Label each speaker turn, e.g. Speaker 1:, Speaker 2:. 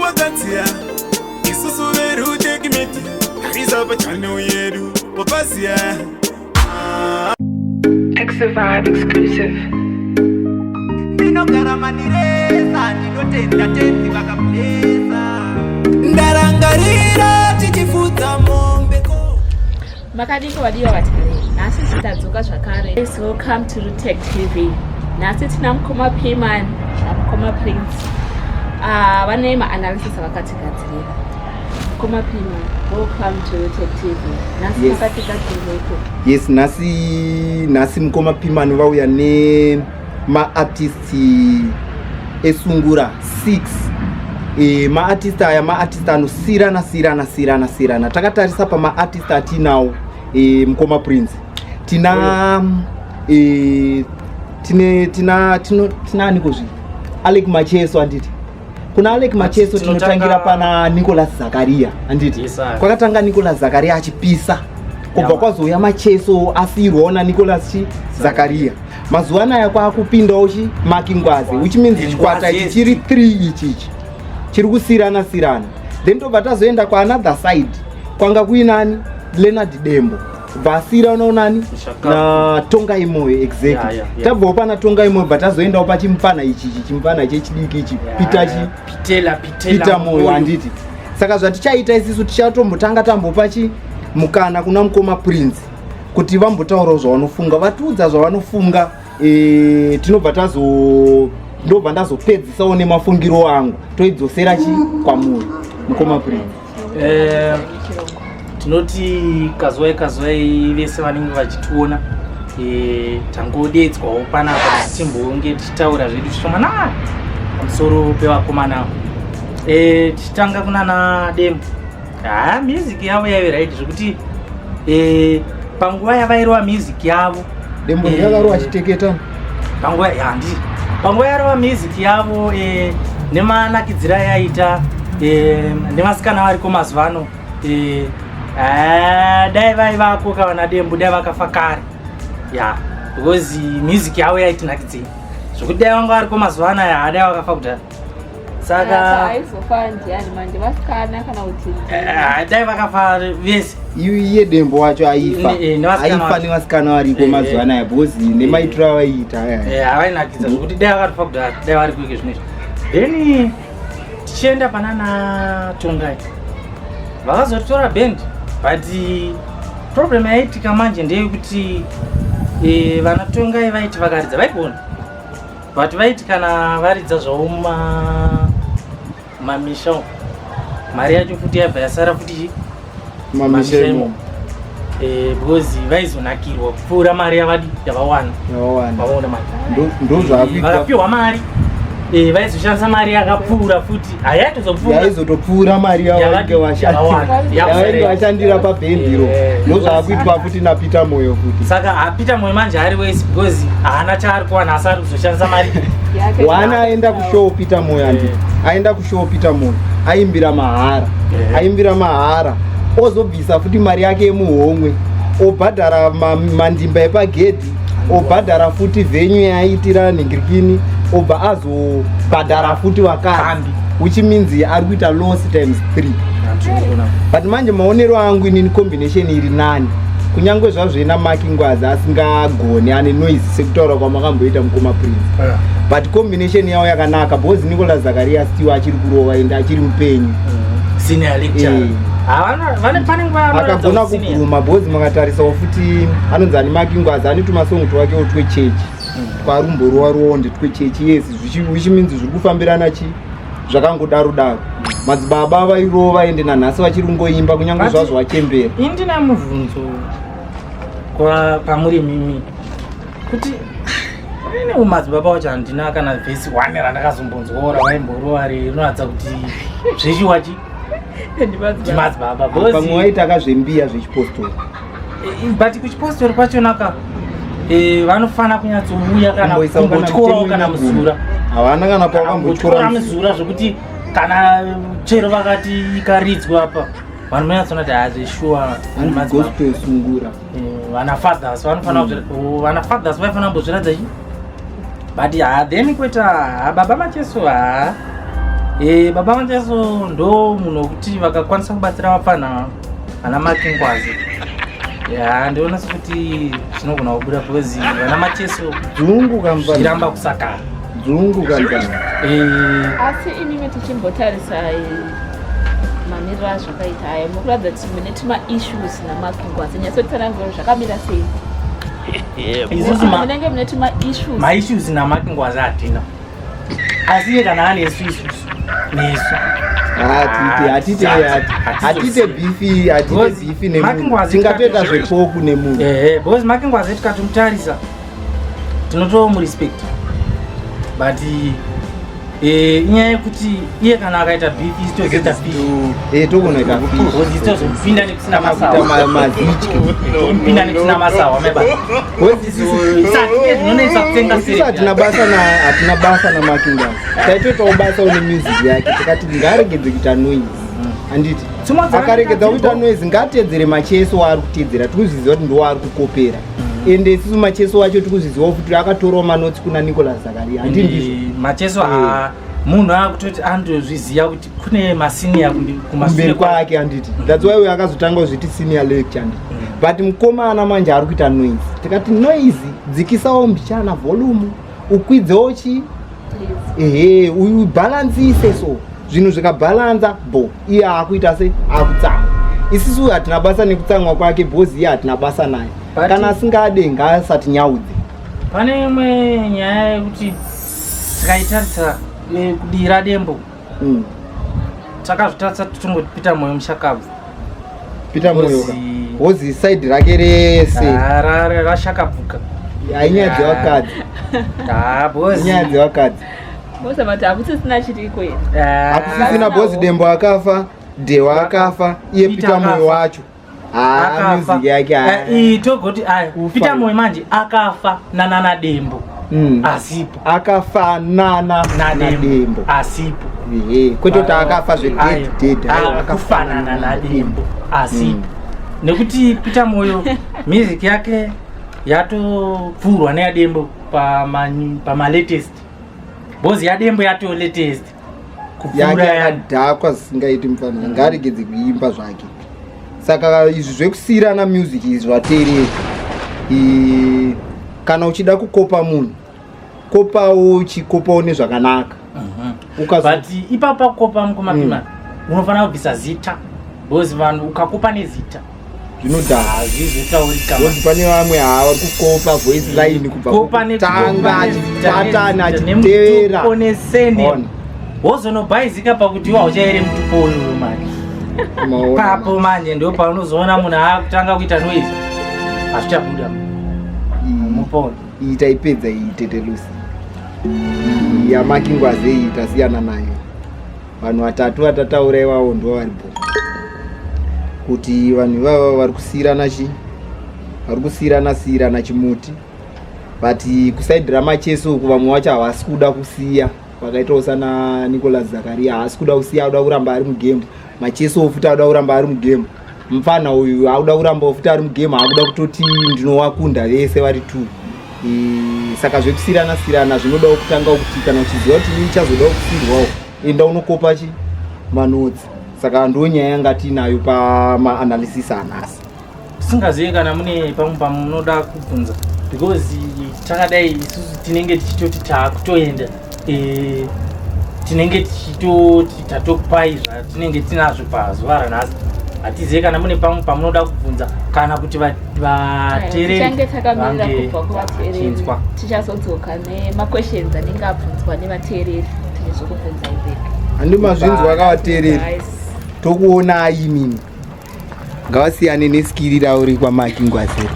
Speaker 1: wakatia isusu veru tekimeti ariza pachano yedu popazia
Speaker 2: Extra Vibe exclusive.
Speaker 1: Ndinogaramanireza ndinotenda tenzi vakaplesa ndarangarira tichifuta mombeko
Speaker 3: Makadiko wadiwa watare nasi sitadzuka zvakare. Welcome to Rutech TV. Nasi tina Mukoma Payman Mukoma Prince. Vane ma-analysis avakatigadzirira. Mukoma Payman, welcome to Rutech TV. Nasi makatigadzireiko.
Speaker 4: Yes, nasi Mukoma Payman vauya ne ma-artists esungura 6. Ma-artist aya ma-artist anosirana. Takatarisa pa ma-artist atinawo Mukoma Prince. Tina niko zvi Alec Macheso anditi. Kuna Alec Macheso tinotangira pana Nicholas Zakaria anditi.
Speaker 5: Yes,
Speaker 4: kwakatanga Nicholas Zakaria achipisa. Kubva kwazoya Macheso asirona Nicholas Zakaria. Mazuwana yakwa kupindawo chi Makingwazi which means chikwata chiri 3 ichichi. Chiri kusirana. Then tobva tazoenda kwa another side. Kwanga kuinani Leonard Dembo. Vasira unaonani na Tonga Imoyo exactly. Tabva pana Tonga Imoyo but tazoendawo pachimfana ichichi chimfana chechidiki ichi Peter Moyo anditi. Saka zvatichaita isisu tichatombotanga tambopachi mukana kuna Mukoma Prince kuti vambotaura zvavanofunga vatiudza zvavanofunga tinobva ndobva ndazopedzisa nemafungiro angu toidzosera chi kwamuri Mukoma Prince.
Speaker 5: Tinoti kazwai vese vanenge vachitiona tangodedzwawo panapa timbonge tichitaura zvedu zvishomana pamusoro pevakomana. Tichitanga kunana Dembo. Music yavo yaive right zvekuti panguva yavairova music yavo
Speaker 4: Dembo yakarova chiteketa
Speaker 5: panguva yarova music yavo nemanakidzira yaita nemasikana variko mazuvano dai vaivako kavana Dembo dai vakafa kare because music yavo yaitinakidzei zvokuti dai vanga variko mazuvano dai vakafa kudhara. Saka dai vakafa vese
Speaker 4: iye Dembo wacho aifa nevasikana variko mazuvanaya because nemaitiro avaiita
Speaker 5: havainakidza zvokuti dai vakatofa kudhara dai vari kuike zvinezvi. Then tichienda panana Tongai vakazotora band but problem yaitika manje ndeyekuti vana Tongai vaiti vakaridza vaigona but vaiti kana varidza zvavo mamisha mari yacho futi yabva yasara futi mamisha imo because vaizonakirwa kupfuura mari yavawana vaona mari ndozvakapiwa mari vaizoshandisa mari yakapfuura futi
Speaker 4: yaizotopfuura mari yavainge vashandira pabhendiro ndozvaakuitwa futi naPeter Moyo futi.
Speaker 5: Saka Peter Moyo manje ari wese because haana chaari kuwana asi ari kuzoshandisa mari
Speaker 4: wana aenda kushow Peter Moyo anditi aenda kushow Peter Moyo aimbira mahara ozobvisa futi mari yake yemuhomwe obhadhara mandimba epagedhi obhadhara futi venue yaiitira nhingirikini obva azobhadhara futi vakambi which means ari kuita loss times 3. But manje maonero angu inini combination iri nani kunyange zvazvoina Makingwazi asingagoni ane noise sekutaura kwamakamboita Mukoma Prince but combination yavo yakanaka because Nicholas Zakaria still achiri kurova ende achiri mupenyu
Speaker 5: senior lecturer
Speaker 4: akagona kuguruma because makatarisawo futi anonzi ani Makingwazi ane tumasongo twake twechechi twarumborova ronde twechechi yes which means zviri kufambirana chi zvakangodaro madzibaba vairova ende nanhasi vachiri kungoimba kunyange zvazvo vachembera.
Speaker 5: Indina mubvunzo pamuri mimi kuti ine madzibaba wacho handina kana vhesi 1 randakazombonzora vaimborova rinoratidza kuti zvechiwachi ndimadzibaba
Speaker 4: pamwe waita akazvembiya zvechipostori
Speaker 5: but kuchipostori pachonaka vanofana kunyatsouya kana kumbotyorawo kana muzura
Speaker 4: havana kana pawakambotyora
Speaker 5: muzura zvokuti kana chero vakati ikaridzwa apa vanhu vanyatsona kuti hazveshuwa
Speaker 4: gospel sungura
Speaker 5: vana fathers vaifana kumbozviradza chi but then kuita baba Macheso Baba Manjaso ndo munhu wekuti vakakwanisa kubatsira vapfana vana Makingwazi. Ndiona sekuti zvinogona kubuda because vana Macheso
Speaker 4: dzungu kampani
Speaker 5: iramba kusakara.
Speaker 4: Dzungu kampani.
Speaker 3: Asi inime tichimbotarisa mamiriro azvakaita aya mukuratidza kuti mune tuma-issues naMakingwazi. Nyatsotsanangura zvakamira sei? Munenge mune tuma-issues.
Speaker 5: Ma-issues naMakingwazi hatina. Asi iye kana ane isusu nesu.
Speaker 4: Hatite beefi nemunhu. Tingatoita zvepoku nemunhu.
Speaker 5: Because Makingwazi tikatomutarisa tinotomurespect. But inyaya yekuti iye kana akaita beef isitozoita beef.
Speaker 4: Tokunoita beef.
Speaker 5: Because isitozopinda nekusina masawa. Pinda nekusina masawa mebata.
Speaker 4: Hatina basa naMakingwazi. Taitoitawo basa une music yake. Tikati ngaregedze kuita noise. Anditi akaregedza kuita noise ngatedzere Macheso waari kutedzera. Tikuzviziva kuti ndo ari kukopera. Ende isusu Macheso wacho tikuzviziva kuti akatorawo manotsi kuna Nicholas Zakaria. Handindizvo
Speaker 5: Macheso munhu akutoti andozviziva kuti kune masenior kumashure
Speaker 4: kwake. Handiti that's why akazotanga kuzviti senior lecture. Handiti but mukomana manje ari kuita noise. Tikati noise dzikisawo mbichana volume ukwidzewo chi ubalanzise so zvinhu zvikabhalanza bo iye akuita se akutsanga. Isusu hatina basa nekutsamwa kwake bhozi iye hatina basa naye. Kana asingade ngaasati nyaudze.
Speaker 5: Pane imwe nyaya yekuti tikaitarisa kudira Dembo takazvitarisa totongopita moyo mushakabvu.
Speaker 4: Pita moyo bhozi side rake rese
Speaker 5: rashakabvuka.
Speaker 4: Ainyaya dzevakadzi. Nyaya dzevakadzi.
Speaker 3: Bosa mati hakusisina chiriko here.
Speaker 4: Hakusisina bhozi Dembo akafa, Dewa akafa, iye Pita moyo wacho. Music yake
Speaker 5: togoti Pita moyo manje akafa nanana Dembo. Asipo.
Speaker 4: Akafa nana Dembo.
Speaker 5: Asipo.
Speaker 4: Kwete akafa zvedead
Speaker 5: akafanana naDembo. Asipo. Nekuti Pita moyo music yake yatopfurwa neyaDembo pama latest. Bozi yaDembo yato latest.
Speaker 4: Kupfura yakadhakwa zisingaiti mufanira. Ngaregedze kuimba zvake. Saka izvi zvekusiyirana music izvi vateereri. Kana uchida kukopa munhu kopawo chikopawo nezvakanaka.
Speaker 5: But ipapa kukopa mukomapima unofanira kubvisa zita. Bozi vanhu ukakopa nezita
Speaker 4: zvinodhaka.
Speaker 5: Azvizotaurika.
Speaker 4: Bozi pane vamwe vari kukopa voice line kubva kutanga achipatana achitevera
Speaker 5: onesene wozonobhaizika pakuti iwa uchaere mutupo uyu manje. Papo manje ndio paunozoona munhu akutanga kuita noise azvichabuda mupona.
Speaker 4: Iyi taipedza iyi tetelusi yaMakingwazi iyi tasiyana nayo. Vanhu vatatu vatataura ivawo ndo varipo kuti vanhu ivava vari kusiyirana chimuti. But kusaidi raMacheso uku vamwe vacho havasi kuda kusiya. Vakaitawo sana Nicholas Zakaria haasi kuda kusiya, auda kuramba ari mugame. Macheso futi auda kuramba ari mugame. Mufana uyu auda kuramba futi ari mugame, haakuda kutoti ndinowakunda vese vari 2. Saka zvekusiyirana zvinodawo kutanga kuti kana uchiziva kuti ichazoda kusiyirwawo enda unokopa manotsi. Saka ndo nyaya yanga tinayo pama-analysis anasi.
Speaker 5: Tisingazivi kana mune pamwe pamunoda kubvunza because takadai isusu tinenge tichitoti taakutoenda tinenge tichitoti tatokupai zvatinenge tinazvo pazuva ranhasi. Hatizivi kana mune pamwe pamunoda kubvunza kana kuti vateereri
Speaker 3: tichange takamirira kubva kuvateereri. Tichazodzoka nemaquestions anenge abvunzwa nevateereri tinezokubvunza izveka.
Speaker 4: Handimazvinzwa kavateereri. Tokuonai mimi ngavasiyane nesikiri ravo uri kwaMakingwazi.